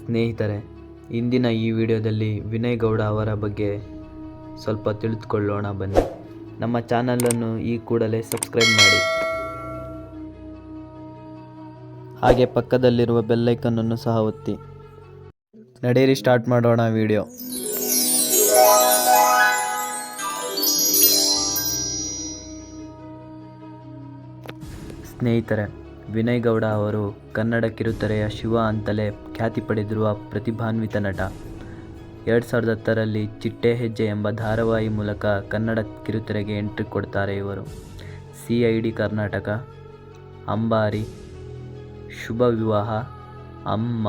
ಸ್ನೇಹಿತರೆ, ಇಂದಿನ ಈ ವಿಡಿಯೋದಲ್ಲಿ ವಿನಯ್ ಗೌಡ ಅವರ ಬಗ್ಗೆ ಸ್ವಲ್ಪ ತಿಳಿದುಕೊಳ್ಳೋಣ ಬನ್ನಿ. ನಮ್ಮ ಚಾನಲನ್ನು ಈ ಕೂಡಲೇ ಸಬ್ಸ್ಕ್ರೈಬ್ ಮಾಡಿ, ಹಾಗೆ ಪಕ್ಕದಲ್ಲಿರುವ ಬೆಲ್ ಐಕನ್ ಅನ್ನು ಸಹ ಒತ್ತಿ. ನಡೆಯಿರಿ, ಸ್ಟಾರ್ಟ್ ಮಾಡೋಣ ವಿಡಿಯೋ. ಸ್ನೇಹಿತರೆ, ವಿನಯ್ ಗೌಡ ಅವರು ಕನ್ನಡ ಕಿರುತೆರೆಯ ಶಿವ ಅಂತಲೇ ಖ್ಯಾತಿ ಪಡೆದಿರುವ ಪ್ರತಿಭಾನ್ವಿತ ನಟ. 2010ರಲ್ಲಿ ಚಿಟ್ಟೆ ಹೆಜ್ಜೆ ಎಂಬ ಧಾರಾವಾಹಿ ಮೂಲಕ ಕನ್ನಡ ಕಿರುತೆರೆಗೆ ಎಂಟ್ರಿ ಕೊಡ್ತಾರೆ ಇವರು. CID ಕರ್ನಾಟಕ, ಅಂಬಾರಿ, ಶುಭ ವಿವಾಹ, ಅಮ್ಮ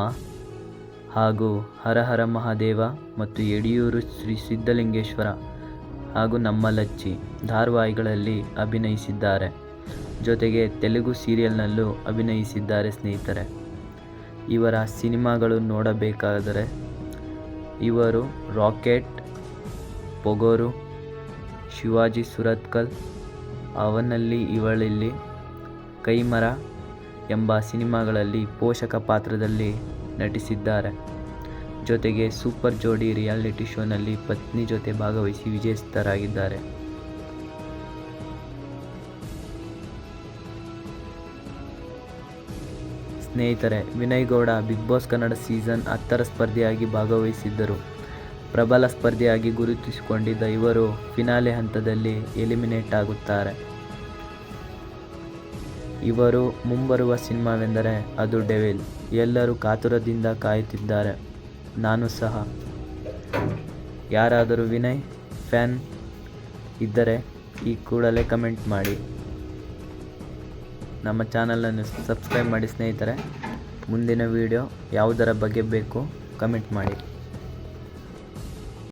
ಹಾಗೂ ಹರ ಹರ ಮಹಾದೇವ ಮತ್ತು ಯಡಿಯೂರು ಶ್ರೀ ಸಿದ್ಧಲಿಂಗೇಶ್ವರ ಹಾಗೂ ನಮ್ಮ ಲಚ್ಚಿ ಧಾರಾವಾಹಿಗಳಲ್ಲಿ ಅಭಿನಯಿಸಿದ್ದಾರೆ. ಜೊತೆಗೆ ತೆಲುಗು ಸೀರಿಯಲ್ನಲ್ಲೂ ಅಭಿನಯಿಸಿದ್ದಾರೆ. ಸ್ನೇಹಿತರೆ, ಇವರ ಸಿನಿಮಾಗಳು ನೋಡಬೇಕಾದರೆ ಇವರು ರಾಕೆಟ್, ಪೊಗರು, ಶಿವಾಜಿ ಸುರತ್ಕಲ್, ಅವನಲ್ಲಿ ಇವಳಲ್ಲಿ, ಕೈಮರ ಎಂಬ ಸಿನಿಮಾಗಳಲ್ಲಿ ಪೋಷಕ ಪಾತ್ರದಲ್ಲಿ ನಟಿಸಿದ್ದಾರೆ. ಜೊತೆಗೆ ಸೂಪರ್ ಜೋಡಿ ರಿಯಾಲಿಟಿ ಶೋನಲ್ಲಿ ಪತ್ನಿ ಜೊತೆ ಭಾಗವಹಿಸಿ ವಿಜೇತರಾಗಿದ್ದಾರೆ. ಸ್ನೇಹಿತರೆ, Vinay Gowda Bigg Boss Kannada season 10ರ ಸ್ಪರ್ಧಿಯಾಗಿ ಭಾಗವಹಿಸಿದ್ದರು. ಪ್ರಬಲ ಸ್ಪರ್ಧಿಯಾಗಿ ಗುರುತಿಸಿಕೊಂಡಿದ್ದ ಇವರು ಫಿನಾಲೆ ಹಂತದಲ್ಲಿ ಎಲಿಮಿನೇಟ್ ಆಗುತ್ತಾರೆ. ಇವರು ಮುಂಬರುವ ಸಿನಿಮಾವೆಂದರೆ ಅದು ಡೆವಿಲ್. ಎಲ್ಲರೂ ಕಾತುರದಿಂದ ಕಾಯುತ್ತಿದ್ದಾರೆ, ನಾನು ಸಹ. ಯಾರಾದರೂ ವಿನಯ್ ಫ್ಯಾನ್ ಇದ್ದರೆ ಈ ಕೂಡಲೇ ಕಮೆಂಟ್ ಮಾಡಿ. ನಮ್ಮ ಚಾನಲನ್ನು ಸಬ್ಸ್ಕ್ರೈಬ್ ಮಾಡಿ ಸ್ನೇಹಿತರೆ. ಮುಂದಿನ ವಿಡಿಯೋ ಯಾವುದರ ಬಗ್ಗೆ ಬೇಕು ಕಮೆಂಟ್ ಮಾಡಿ.